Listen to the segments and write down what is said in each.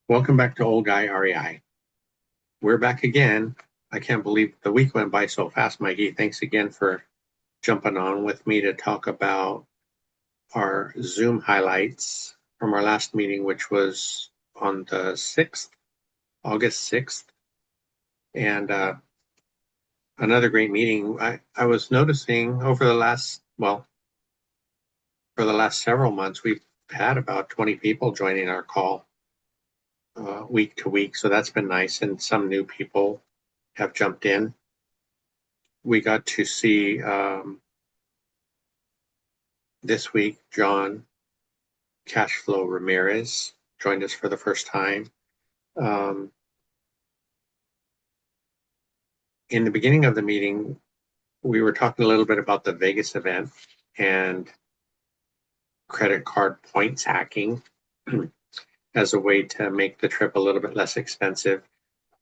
Welcome back to Old Guy REI. We're back again. I can't believe the week went by so fast, Mikey. Thanks again for jumping on with me to talk about our Zoom highlights from our last meeting, which was on the 6th, August 6th. And another great meeting. I was noticing over the for the last several months, we've had about 20 people joining our call week to week. So that's been nice. And some new people have jumped in. We got to see this week John Cashflow Ramirez joined us for the first time. Um, in the beginning of the meeting, we were talking a little bit about the Vegas event and credit card points hacking as a way to make the trip a little bit less expensive.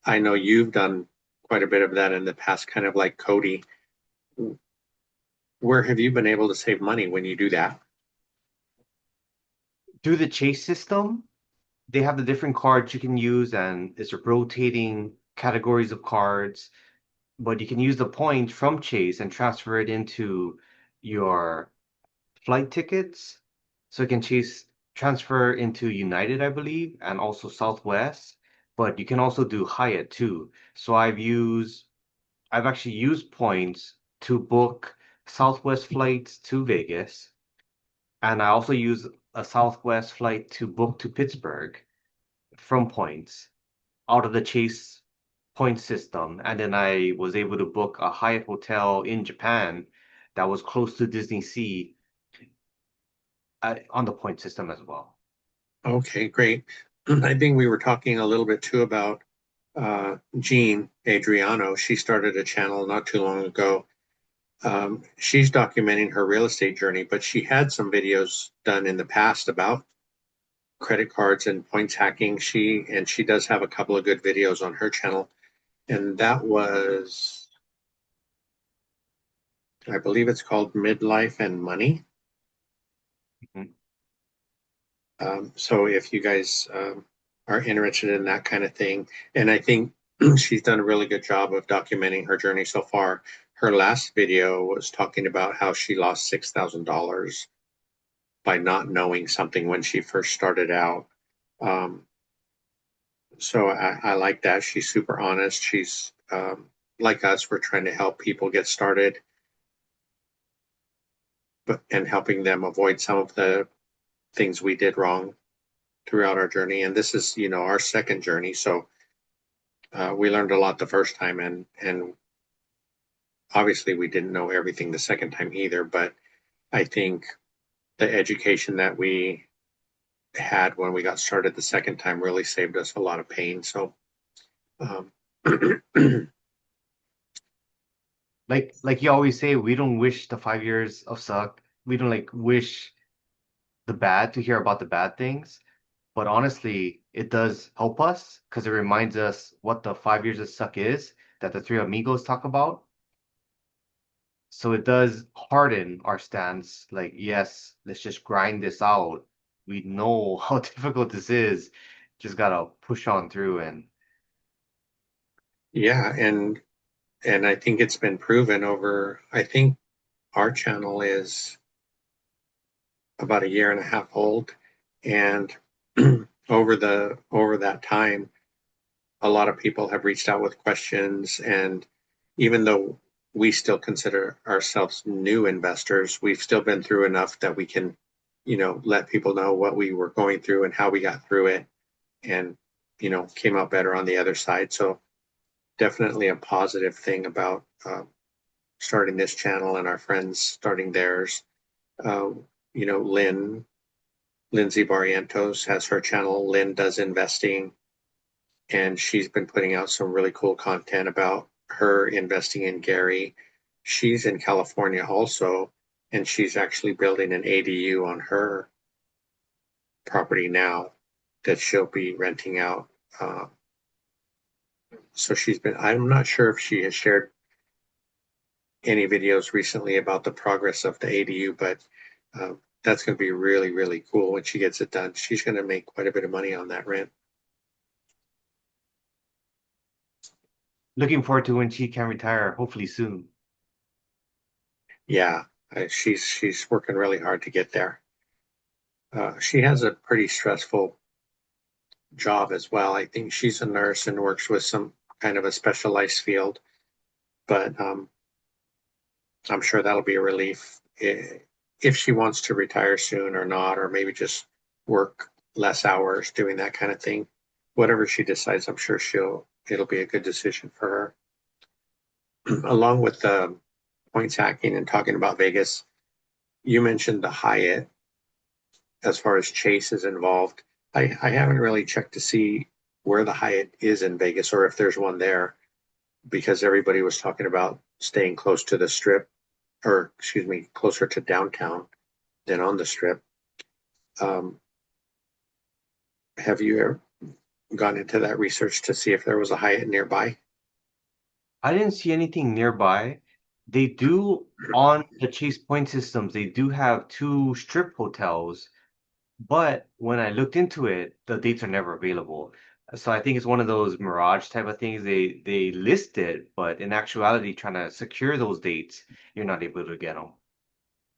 I know you've done quite a bit of that in the past, kind of like Cody. Where have you been able to save money when you do that? Through the Chase system, they have the different cards you can use, and it's rotating categories of cards. But you can use the points from Chase and transfer it into your flight tickets. So you can Chase transfer into United, I believe, and also Southwest. But you can also do Hyatt too. So I've actually used points to book Southwest flights to Vegas. And I also use a Southwest flight to book to Pittsburgh from points out of the Chase point system. And then I was able to book a Hyatt hotel in Japan that was close to Disney Sea on the point system as well. Okay, great. I think we were talking a little bit too about Jean Adriano. She started a channel not too long ago. She's documenting her real estate journey, but she had some videos done in the past about credit cards and points hacking. She does have a couple of good videos on her channel, and that was, I believe it's called Midlife and Money. Mhm. So if you guys are interested in that kind of thing, and I think she's done a really good job of documenting her journey so far. Her last video was talking about how she lost $6,000 by not knowing something when she first started out. Um, so I like that. She's super honest. She's like us. We're trying to help people get started, but and helping them avoid some of the things we did wrong throughout our journey. And this is, our second journey. So we learned a lot the first time, and obviously we didn't know everything the second time either. But I think the education that we had when we got started the second time really saved us a lot of pain. So um, Like you always say, we don't wish the 5 years of suck. We don't like wish the bad to hear about the bad things. But honestly, it does help us because it reminds us what the 5 years of suck is that the three amigos talk about. So it does harden our stance. Like, yes, let's just grind this out. We know how difficult this is. Just gotta push on through and yeah, and I think it's been proven over. I think our channel is about a year and a half old, and over that time, a lot of people have reached out with questions. And even though we still consider ourselves new investors, we've still been through enough that we can, let people know what we were going through and how we got through it, and came out better on the other side. So definitely a positive thing about starting this channel and our friends starting theirs. Uh, Lindsay Barrientos has her channel. Lynn does investing, and she's been putting out some really cool content about her investing in Gary. She's in California also, and she's actually building an ADU on her property now that she'll be renting out. Uh, so I'm not sure if she has shared any videos recently about the progress of the ADU, but uh, that's going to be really, really cool when she gets it done. She's going to make quite a bit of money on that rent. Looking forward to when she can retire, hopefully soon. Yeah, she's working really hard to get there. She has a pretty stressful job as well. I think she's a nurse and works with some kind of a specialized field, but I'm sure that'll be a relief if she wants to retire soon or not, or maybe just work less hours doing that kind of thing. Whatever she decides, I'm sure it'll be a good decision for her. Along with the points hacking and talking about Vegas, you mentioned the Hyatt as far as Chase is involved. I haven't really checked to see where the Hyatt is in Vegas or if there's one there because everybody was talking about staying close to the strip or excuse me, closer to downtown than on the strip. Um, have you ever gone into that research to see if there was a Hyatt nearby? I didn't see anything nearby. They do on the Chase Point systems, they do have two strip hotels, but when I looked into it, the dates are never available. So I think it's one of those mirage type of things. They list it, but in actuality, trying to secure those dates, you're not able to get them.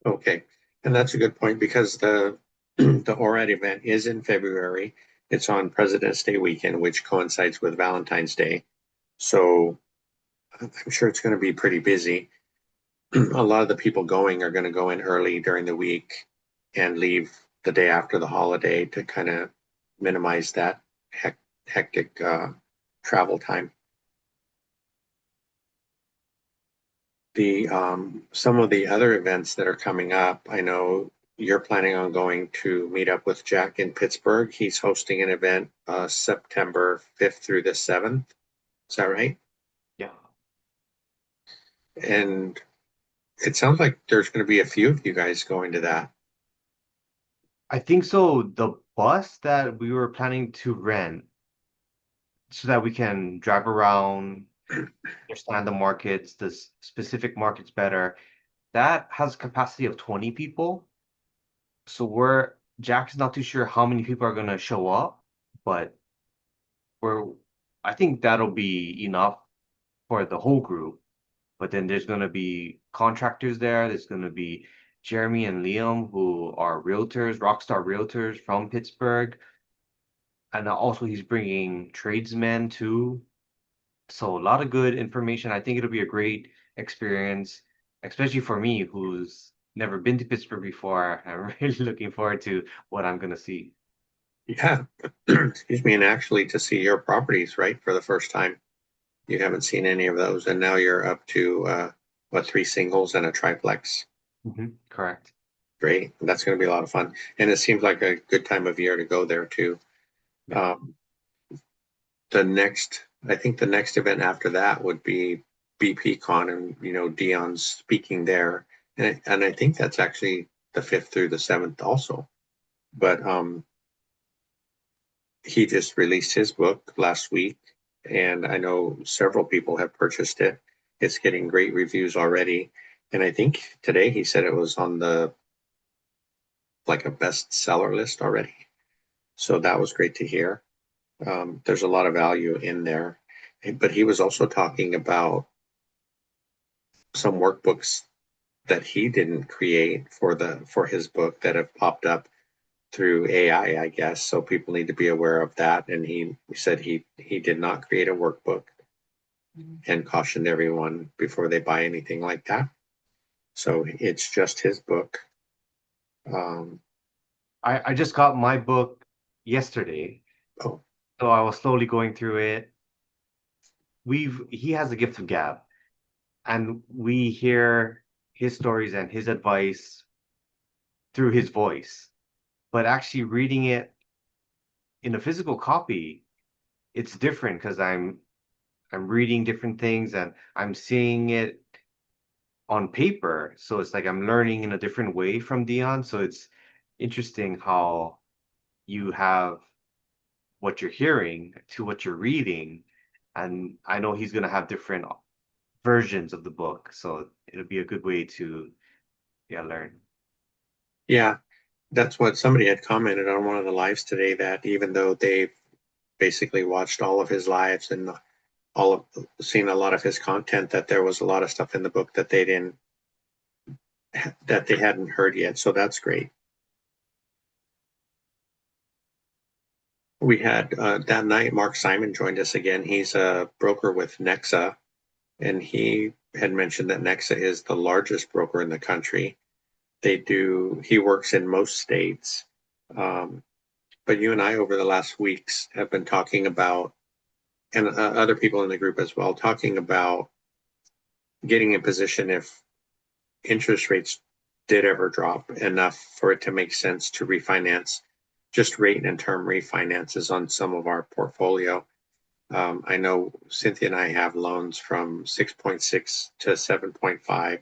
Okay, and that's a good point because the the ORAD event is in February. It's on President's Day weekend, which coincides with Valentine's Day. So I'm sure it's going to be pretty busy. A lot of the people going are going to go in early during the week and leave the day after the holiday to kind of minimize that hectic travel time. The some of the other events that are coming up, I know you're planning on going to meet up with Jack in Pittsburgh. He's hosting an event September 5th through the 7th. Is that right? Yeah. And it sounds like there's going to be a few of you guys going to that. I think so. The bus that we were planning to rent so that we can drive around, understand the markets, the specific markets better, that has a capacity of 20 people. So Jack's not too sure how many people are gonna show up, but we're I think that'll be enough for the whole group. But then there's gonna be contractors there. There's gonna be Jeremy and Liam, who are realtors, rockstar realtors from Pittsburgh. And also he's bringing tradesmen too. So a lot of good information. I think it'll be a great experience, especially for me, who's never been to Pittsburgh before. I'm really looking forward to what I'm gonna see. Yeah, excuse me, and actually to see your properties, right, for the first time. You haven't seen any of those, and now you're up to what, three singles and a triplex. Correct. Great. That's going to be a lot of fun. And it seems like a good time of year to go there too. Yeah. Um, I think the next event after that would be BP Con and, Dion's speaking there. And I think that's actually the 5th through the 7th also. But he just released his book last week, and I know several people have purchased it. It's getting great reviews already. And I think today he said it was on the like a bestseller list already. So that was great to hear. There's a lot of value in there. But he was also talking about some workbooks that he didn't create for his book that have popped up through AI, I guess. So people need to be aware of that. And he said he did not create a workbook and cautioned everyone before they buy anything like that. So it's just his book. Um, I just got my book yesterday, oh, so I was slowly going through it. He has a gift of gab, and we hear his stories and his advice through his voice. But actually reading it in a physical copy, it's different because I'm reading different things and I'm seeing it on paper. So it's like I'm learning in a different way from Dion. So it's interesting how you have what you're hearing to what you're reading. And I know he's gonna have different versions of the book. So it'll be a good way to learn. yeah, that's what somebody had commented on one of the lives today, that even though they've basically watched all of his lives and seen a lot of his content, that there was a lot of stuff in the book that they hadn't heard yet. So that's great. We had that night, Mark Simon joined us again. He's a broker with Nexa, and he had mentioned that Nexa is the largest broker in the country. He works in most states. But you and I, over the last weeks, have been talking about, and other people in the group as well, talking about getting in position if interest rates did ever drop enough for it to make sense to refinance, just rate and term refinances on some of our portfolio. I know Cynthia and I have loans from 6.6 to 7.5.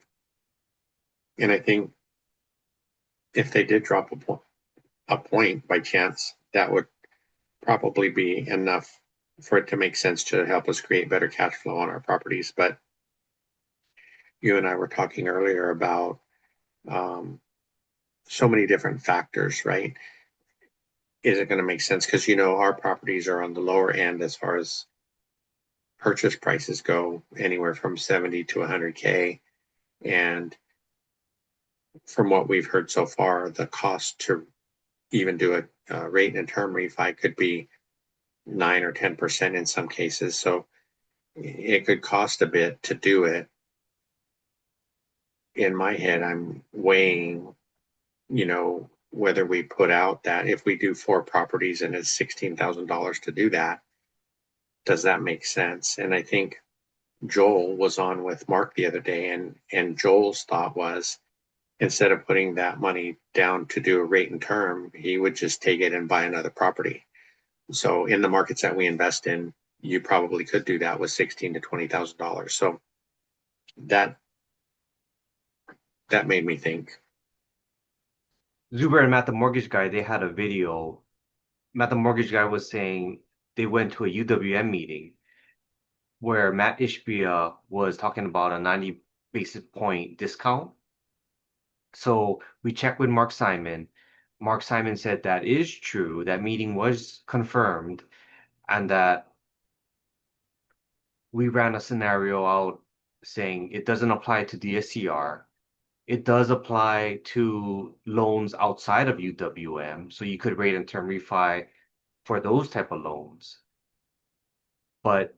And I think if they did drop a point by chance, that would probably be enough for it to make sense to help us create better cash flow on our properties. But you and I were talking earlier about so many different factors, right? Is it going to make sense? Because, our properties are on the lower end as far as purchase prices go, anywhere from 70 to 100K. And from what we've heard so far, the cost to even do a rate and term refi could be 9 or 10% in some cases. So it could cost a bit to do it. In my head, I'm weighing, whether we put out that if we do 4 properties and it's $16,000 to do that, does that make sense? And I think Joel was on with Mark the other day, and Joel's thought was, instead of putting that money down to do a rate and term, he would just take it and buy another property. So in the markets that we invest in, you probably could do that with $16,000 to $20,000. So that made me think. Zuber and Matt the Mortgage Guy, they had a video. Matt the Mortgage Guy was saying they went to a UWM meeting where Matt Ishbia was talking about a 90 basis point discount. So we checked with Mark Simon. Mark Simon said that is true. That meeting was confirmed, and that we ran a scenario out saying it doesn't apply to DSCR. It does apply to loans outside of UWM, so you could rate and term refi for those type of loans. But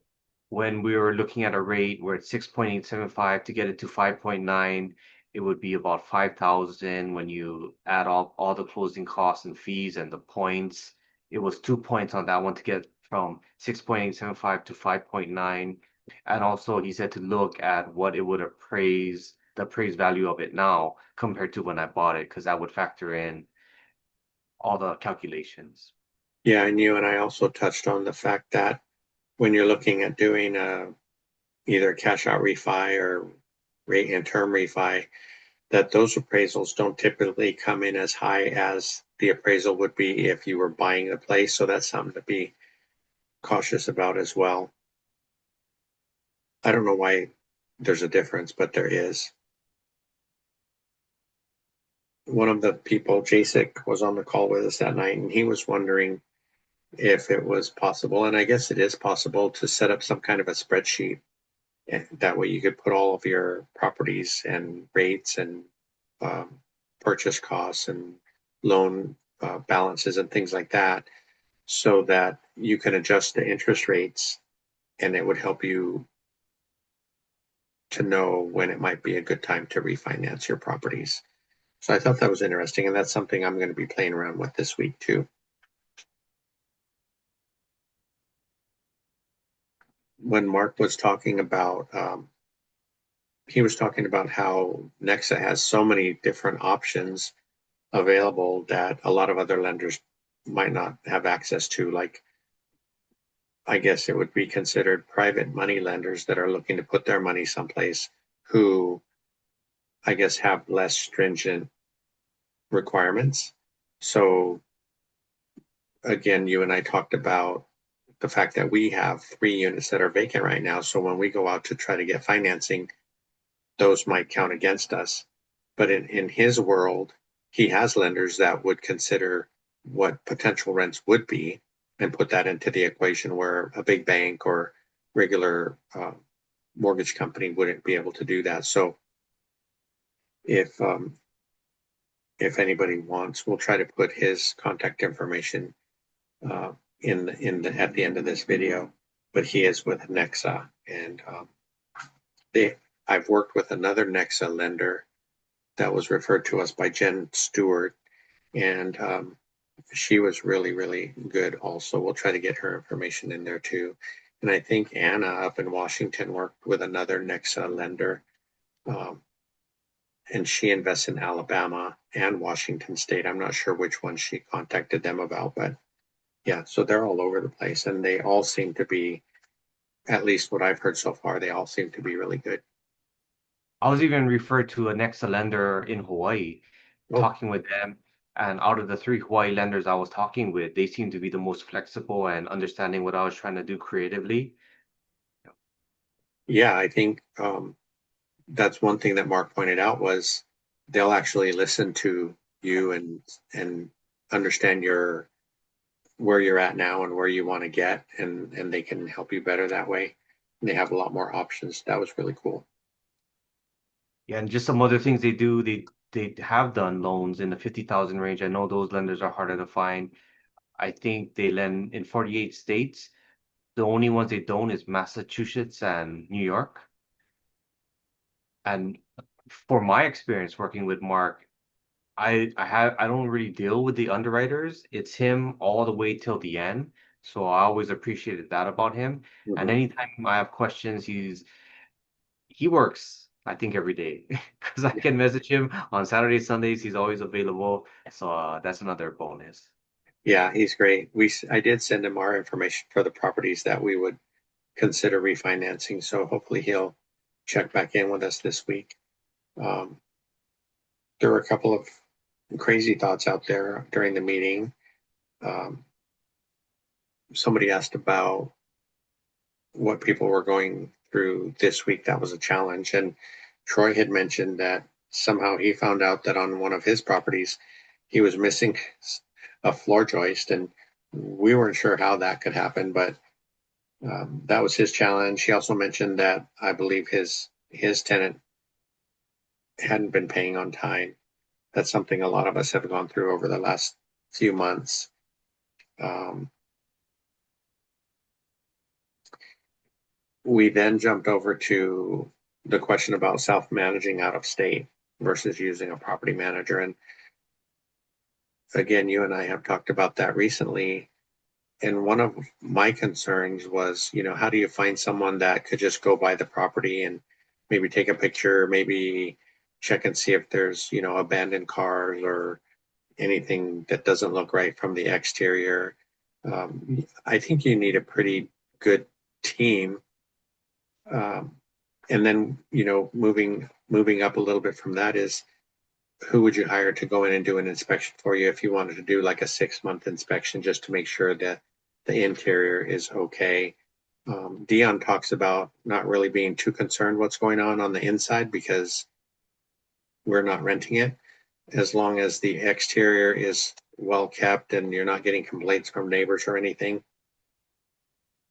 when we were looking at a rate where it's 6.875 to get it to 5.9, it would be about 5,000 when you add all the closing costs and fees and the points. It was 2 points on that one to get from 6.875 to 5.9. And also he said to look at what it would appraise, the appraised value of it now compared to when I bought it, because that would factor in all the calculations. Yeah, and you and I also touched on the fact that when you're looking at doing either cash out refi or rate and term refi, that those appraisals don't typically come in as high as the appraisal would be if you were buying the place. So that's something to be cautious about as well. I don't know why there's a difference, but there is. One of the people, Jasek, was on the call with us that night, and he was wondering if it was possible, and I guess it is possible, to set up some kind of a spreadsheet. And that way you could put all of your properties and rates and purchase costs and loan balances and things like that, so that you can adjust the interest rates, and it would help you to know when it might be a good time to refinance your properties. So I thought that was interesting, and that's something I'm going to be playing around with this week too. When Mark was talking about, he was talking about how Nexa has so many different options available that a lot of other lenders might not have access to. Like, I guess it would be considered private money lenders that are looking to put their money someplace, who I guess have less stringent requirements. So again, you and I talked about the fact that we have 3 units that are vacant right now. So when we go out to try to get financing, those might count against us. But in his world, he has lenders that would consider what potential rents would be and put that into the equation, where a big bank or regular mortgage company wouldn't be able to do that. So if anybody wants, we'll try to put his contact information at the end of this video. But he is with Nexa, and they I've worked with another Nexa lender that was referred to us by Jen Stewart, and she was really, really good also. We'll try to get her information in there too. And I think Anna up in Washington worked with another Nexa lender, and she invests in Alabama and Washington State. I'm not sure which one she contacted them about, but yeah, so they're all over the place, and they all seem to be, at least what I've heard so far, they all seem to be really good. I was even referred to a Nexa lender in Hawaii, Oh, talking with them. And out of the three Hawaii lenders I was talking with, they seemed to be the most flexible and understanding what I was trying to do creatively. yeah, I think that's one thing that Mark pointed out was they'll actually listen to you and understand where you're at now and where you want to get, and they can help you better that way. And they have a lot more options. That was really cool. Yeah, and just some other things they do. They have done loans in the 50,000 range. I know those lenders are harder to find. I think they lend in 48 states. The only ones they don't is Massachusetts and New York. And for my experience working with Mark, I don't really deal with the underwriters. It's him all the way till the end. So I always appreciated that about him. And Mhm. anytime I have questions, he works, I think, every day because I can message him on Saturdays, Sundays. He's always available. So that's another bonus. Yeah, he's great. I did send him our information for the properties that we would consider refinancing. So hopefully he'll check back in with us this week. Um, there were a couple of crazy thoughts out there during the meeting. Um, somebody asked about what people were going through this week. That was a challenge. And Troy had mentioned that somehow he found out that on one of his properties, he was missing a floor joist. And we weren't sure how that could happen, but that was his challenge. He also mentioned that I believe his tenant hadn't been paying on time. That's something a lot of us have gone through over the last few months. Um, we then jumped over to the question about self-managing out of state versus using a property manager. And again, you and I have talked about that recently. And one of my concerns was, how do you find someone that could just go by the property and maybe take a picture, maybe check and see if there's, abandoned cars or anything that doesn't look right from the exterior. I think you need a pretty good team. Um, and then, moving up a little bit from that is who would you hire to go in and do an inspection for you if you wanted to do like a 6-month inspection just to make sure that the interior is okay. Dion talks about not really being too concerned what's going on the inside because we're not renting it, as long as the exterior is well kept and you're not getting complaints from neighbors or anything.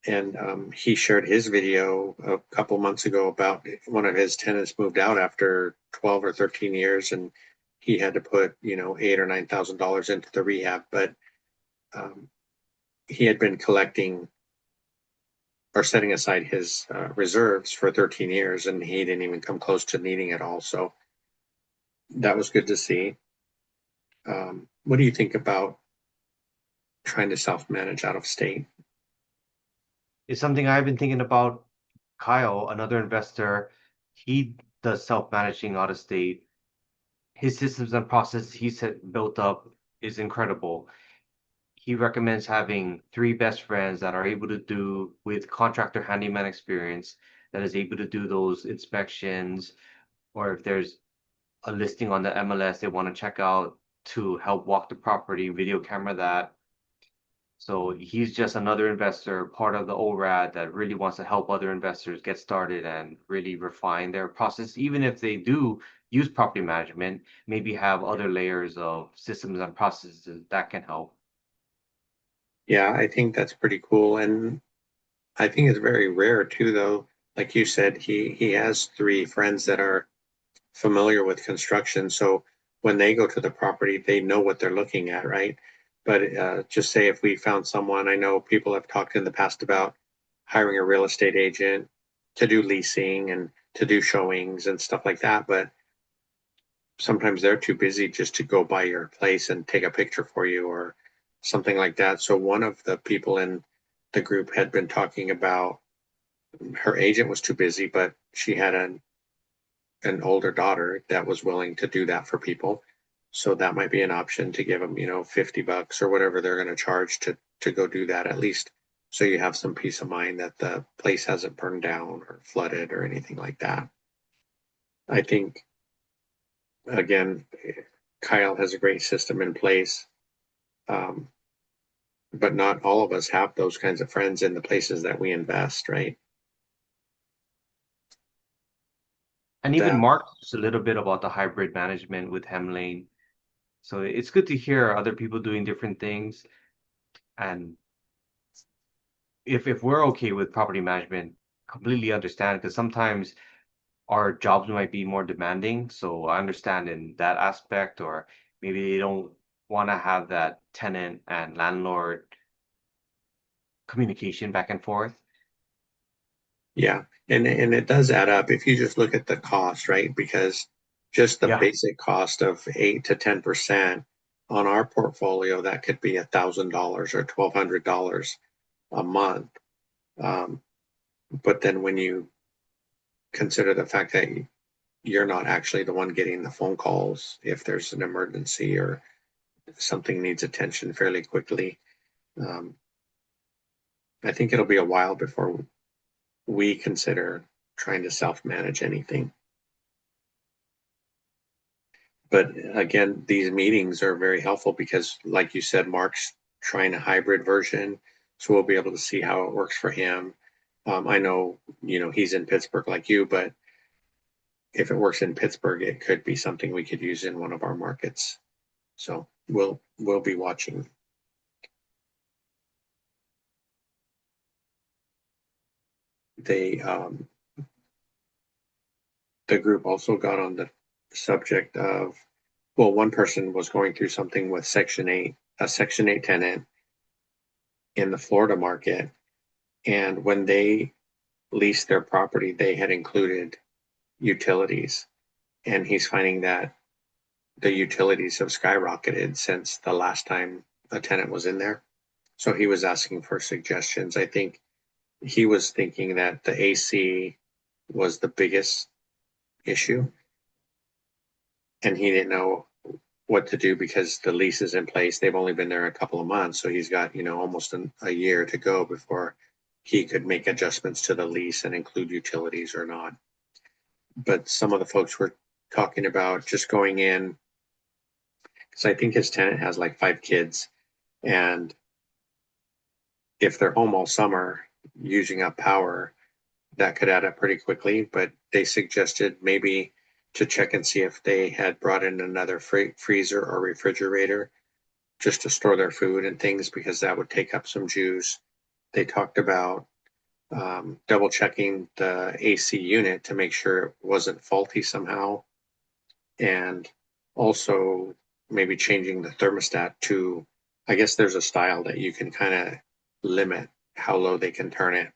And he shared his video a couple months ago about one of his tenants moved out after 12 or 13 years, and he had to put $8,000 or $9,000 into the rehab. But um, he had been collecting or setting aside his reserves for 13 years, and he didn't even come close to needing it all. So that was good to see. What do you think about trying to self-manage out of state? It's something I've been thinking about. Kyle, another investor, he does self-managing out of state. His systems and process he's built up is incredible. He recommends having three best friends that are able to do with contractor handyman experience that is able to do those inspections, or if there's a listing on the MLS they want to check out to help walk the property, video camera that. So he's just another investor, part of the ORAD that really wants to help other investors get started and really refine their process. Even if they do use property management, maybe have other layers of systems and processes that can help. Yeah, I think that's pretty cool. And I think it's very rare too, though. Like you said, he has three friends that are familiar with construction, so when they go to the property, they know what they're looking at, right? But just say if we found someone, I know people have talked in the past about hiring a real estate agent to do leasing and to do showings and stuff like that, but sometimes they're too busy just to go by your place and take a picture for you or something like that. So one of the people in the group had been talking about her agent was too busy, but she had an older daughter that was willing to do that for people. So that might be an option to give them, $50 or whatever they're going to charge to go do that at least. So you have some peace of mind that the place hasn't burned down or flooded or anything like that. I think again, Kyle has a great system in place. Um, but not all of us have those kinds of friends in the places that we invest, right? And even That, Mark talks a little bit about the hybrid management with Hemlane. So it's good to hear other people doing different things. And if we're okay with property management, completely understand because sometimes our jobs might be more demanding. So I understand in that aspect, or maybe they don't want to have that tenant and landlord communication back and forth. yeah. And it does add up if you just look at the cost, right? Because just the Yeah. basic cost of 8 to 10% on our portfolio, that could be $1,000 or $1,200 a month. Um, but then when you consider the fact that you're not actually the one getting the phone calls if there's an emergency or something needs attention fairly quickly, um, I think it'll be a while before we consider trying to self-manage anything. But again, these meetings are very helpful because, like you said, Mark's trying a hybrid version, so we'll be able to see how it works for him. I know, he's in Pittsburgh like you, but if it works in Pittsburgh, it could be something we could use in one of our markets. So we'll be watching. They the group also got on the subject of, well, one person was going through something with Section 8, a Section 8 tenant in the Florida market. And when they leased their property, they had included utilities. And he's finding that the utilities have skyrocketed since the last time a tenant was in there. So he was asking for suggestions. I think he was thinking that the AC was the biggest issue, and he didn't know what to do because the lease is in place. They've only been there a couple of months, so he's got almost a year to go before he could make adjustments to the lease and include utilities or not. But some of the folks were talking about just going in because I think his tenant has like 5 kids, and if they're home all summer using up power, that could add up pretty quickly. But they suggested maybe to check and see if they had brought in another freezer or refrigerator just to store their food and things because that would take up some juice. They talked about double checking the AC unit to make sure it wasn't faulty somehow, and also maybe changing the thermostat to, I guess there's a style that you can kind of limit how low they can turn it.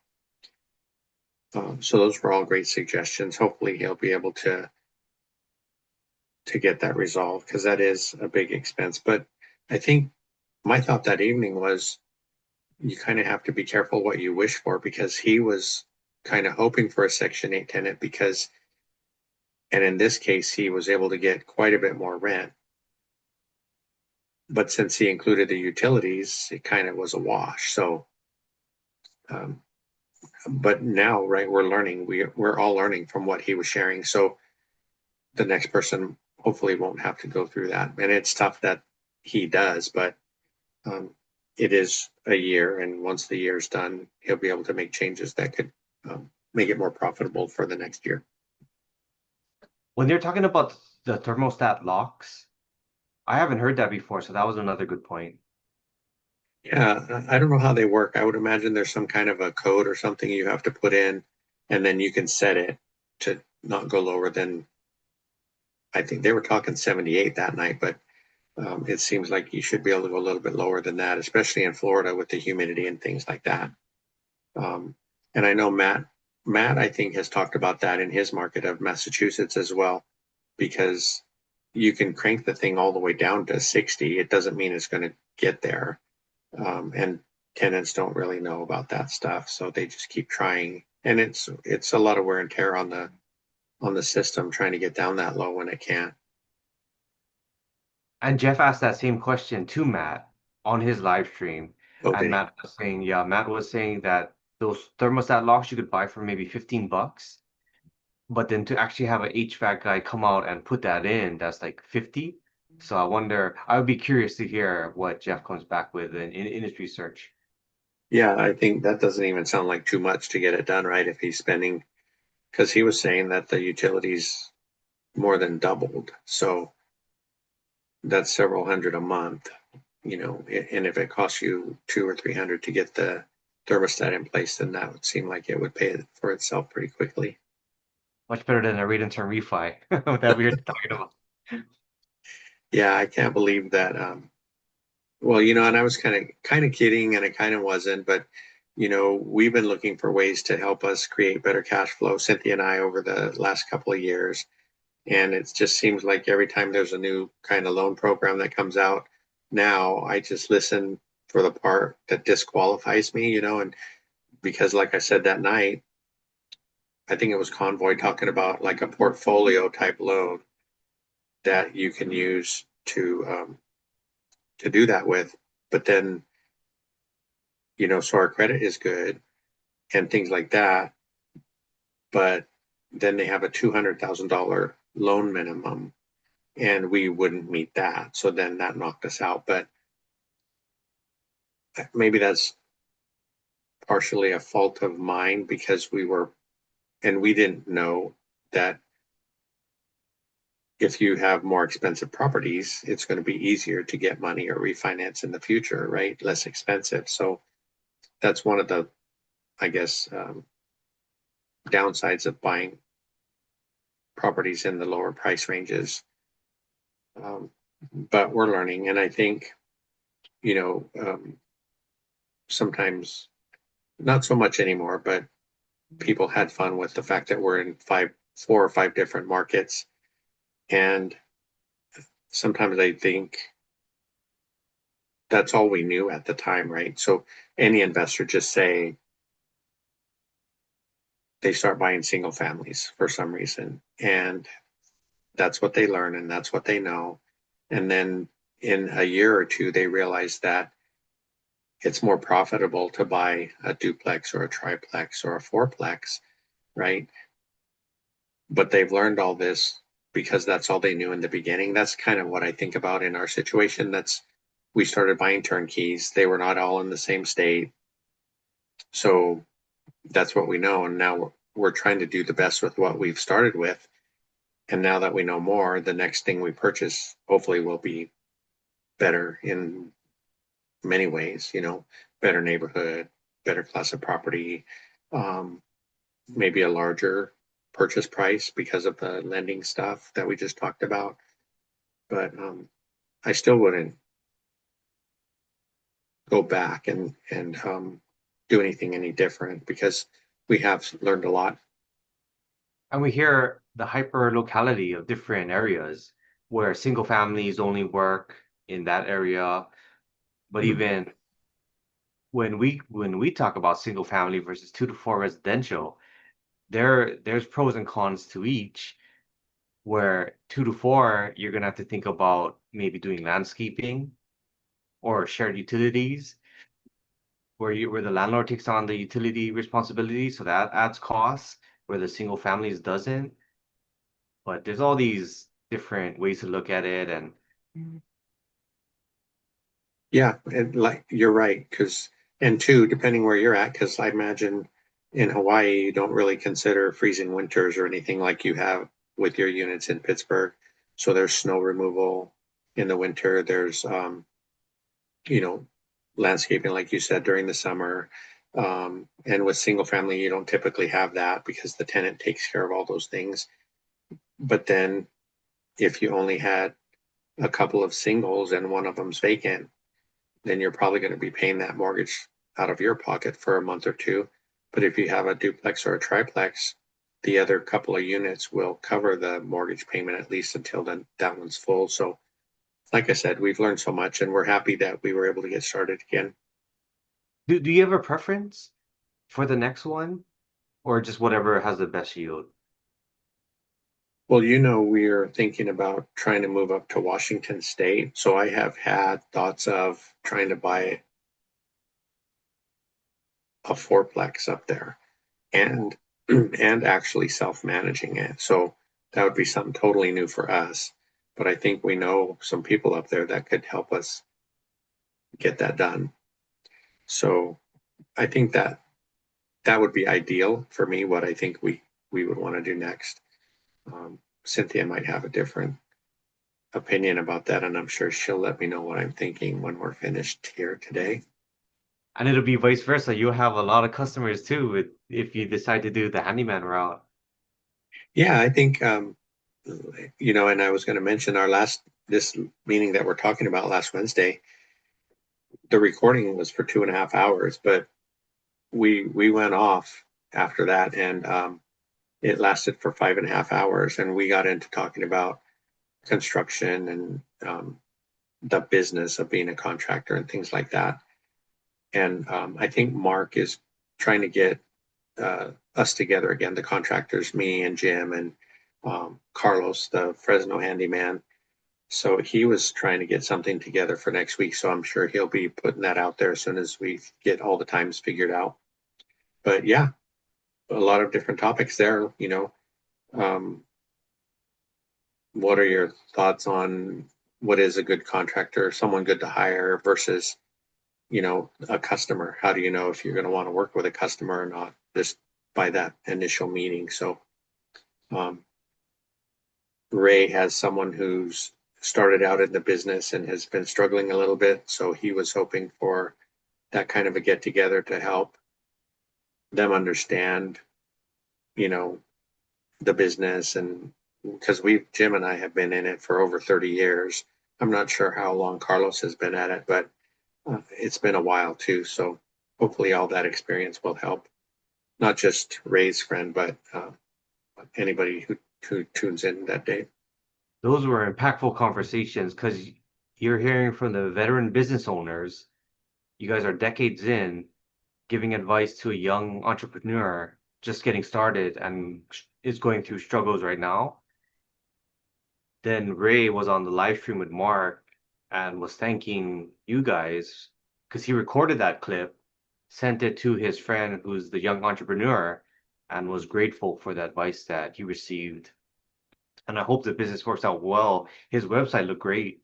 So those were all great suggestions. Hopefully he'll be able to get that resolved because that is a big expense. But I think my thought that evening was you kind of have to be careful what you wish for because he was kind of hoping for a Section 8 tenant because, and in this case, he was able to get quite a bit more rent. But since he included the utilities, it kind of was a wash. So, um, but now, right, we're learning. We're all learning from what he was sharing. So the next person hopefully won't have to go through that. And it's tough that he does, but um, it is a year, and once the year's done, he'll be able to make changes that could make it more profitable for the next year. When they're talking about the thermostat locks, I haven't heard that before, so that was another good point. Yeah, I don't know how they work. I would imagine there's some kind of a code or something you have to put in, and then you can set it to not go lower than, I think they were talking 78 that night, but it seems like you should be able to go a little bit lower than that, especially in Florida with the humidity and things like that. Um, and I know Matt, I think, has talked about that in his market of Massachusetts as well, because you can crank the thing all the way down to 60. It doesn't mean it's going to get there. And tenants don't really know about that stuff, so they just keep trying. And it's a lot of wear and tear on the system trying to get down that low when it can't. And Jeff asked that same question to Matt on his live stream. Oh, And did he? Matt was saying that those thermostat locks you could buy for maybe $15. But then to actually have an HVAC guy come out and put that in, that's like 50. So I would be curious to hear what Jeff comes back with in his research. Yeah, I think that doesn't even sound like too much to get it done, right? If he's spending, because he was saying that the utilities more than doubled. So that's several hundred a month, and if it costs you 200 or 300 to get the thermostat in place, then that would seem like it would pay for itself pretty quickly. Much better than a rate and term refi that we were talking about. Yeah, I can't believe that. Well, and I was kind of kidding, and I kind of wasn't, but we've been looking for ways to help us create better cash flow, Cynthia and I, over the last couple of years. And it just seems like every time there's a new kind of loan program that comes out, now I just listen for the part that disqualifies me, and because, like I said that night, I think it was Convoy talking about like a portfolio type loan that you can use to do that with. But then, so our credit is good and things like that. But then they have a $200,000 loan minimum, and we wouldn't meet that. So then that knocked us out. But maybe that's partially a fault of mine because we didn't know that if you have more expensive properties, it's going to be easier to get money or refinance in the future, right? Less expensive. So that's one of the, I guess, downsides of buying properties in the lower price ranges. Um, but we're learning, and I think, you know, um, sometimes not so much anymore, but people had fun with the fact that we're in 4 or 5 different markets. And sometimes I think that's all we knew at the time, right? So any investor just say they start buying single families for some reason, and that's what they learn and that's what they know. And then in a year or two, they realize that it's more profitable to buy a duplex or a triplex or a fourplex, right? But they've learned all this because that's all they knew in the beginning. That's kind of what I think about in our situation. We started buying turnkeys. They were not all in the same state. So that's what we know. And now we're trying to do the best with what we've started with. And now that we know more, the next thing we purchase hopefully will be better in many ways, better neighborhood, better class of property, um, maybe a larger purchase price because of the lending stuff that we just talked about. But I still wouldn't go back and do anything any different because we have learned a lot. And we hear the hyper locality of different areas where single families only work in that area. But even when we talk about single family versus 2 to 4 residential, there's pros and cons to each. Where 2 to 4, you're gonna have to think about maybe doing landscaping or shared utilities, where the landlord takes on the utility responsibility, so that adds costs, where the single families doesn't. But there's all these different ways to look at it, and Yeah, and like you're right, because and two, depending where you're at, because I imagine in Hawaii you don't really consider freezing winters or anything like you have with your units in Pittsburgh. So there's snow removal in the winter. There's you know, landscaping, like you said, during the summer. And with single family, you don't typically have that because the tenant takes care of all those things. But then if you only had a couple of singles and one of them's vacant, then you're probably going to be paying that mortgage out of your pocket for a month or two. But if you have a duplex or a triplex, the other couple of units will cover the mortgage payment at least until then that one's full. So, like I said, we've learned so much and we're happy that we were able to get started again. Do you have a preference for the next one, or just whatever has the best yield? Well, we're thinking about trying to move up to Washington State. So I have had thoughts of trying to buy a fourplex up there and and actually self-managing it. So that would be something totally new for us. But I think we know some people up there that could help us get that done. So I think that that would be ideal for me, what I think we would want to do next. Cynthia might have a different opinion about that, and I'm sure she'll let me know what I'm thinking when we're finished here today. And it'll be vice versa. You'll have a lot of customers too if you decide to do the handyman route. Yeah, I think and I was going to mention this meeting that we're talking about last Wednesday. The recording was for 2.5 hours, but we went off after that, and it lasted for 5.5 hours, and we got into talking about construction and the business of being a contractor and things like that. And I think Mark is trying to get us together again, the contractors, me and Jim and Carlos, the Fresno handyman. So he was trying to get something together for next week. So I'm sure he'll be putting that out there as soon as we get all the times figured out. But yeah, a lot of different topics there. Um, what are your thoughts on what is a good contractor, someone good to hire versus, a customer? How do you know if you're going to want to work with a customer or not just by that initial meeting? So um, Ray has someone who's started out in the business and has been struggling a little bit. So he was hoping for that kind of a get together to help them understand, you know, the business. And because Jim and I have been in it for over 30 years. I'm not sure how long Carlos has been at it, but it's been a while too. So hopefully all that experience will help not just Ray's friend, but anybody who tunes in that day. Those were impactful conversations because you're hearing from the veteran business owners. You guys are decades in giving advice to a young entrepreneur just getting started and is going through struggles right now. Then Ray was on the live stream with Mark and was thanking you guys because he recorded that clip, sent it to his friend who's the young entrepreneur, and was grateful for the advice that he received. And I hope the business works out well. His website looked great.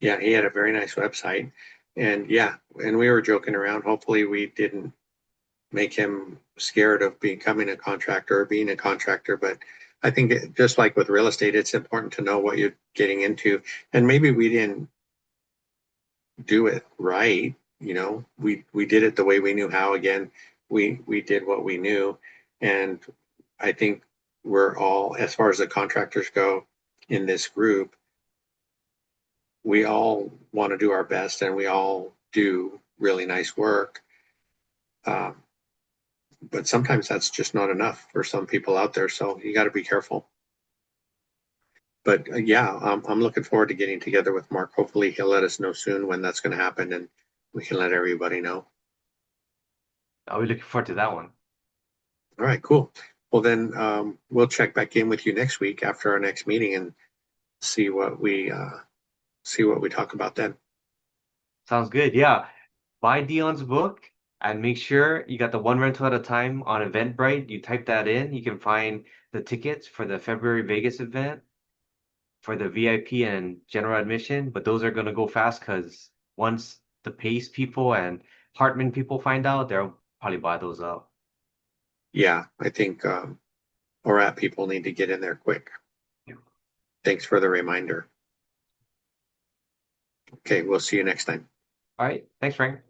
Yeah, he had a very nice website. And yeah, and we were joking around. Hopefully, we didn't make him scared of becoming a contractor or being a contractor. But I think just like with real estate, it's important to know what you're getting into. And maybe we didn't do it right. We did it the way we knew how. Again, we did what we knew. And I think we're all, as far as the contractors go in this group, we all want to do our best and we all do really nice work. Um, but sometimes that's just not enough for some people out there. So you got to be careful. But yeah, I'm looking forward to getting together with Mark. Hopefully, he'll let us know soon when that's going to happen and we can let everybody know. I'll be looking forward to that one. All right, cool. Well, then we'll check back in with you next week after our next meeting and see what we talk about then. Sounds good. Yeah. Buy Dion's book and make sure you got the one rental at a time on Eventbrite. You type that in, you can find the tickets for the February Vegas event for the VIP and general admission, but those are going to go fast because once the Pace people and Hartman people find out, they'll probably buy those up. Yeah, I think ORAT people need to get in there quick. Yeah. Thanks for the reminder. Okay, we'll see you next time. All right. Thanks, Frank.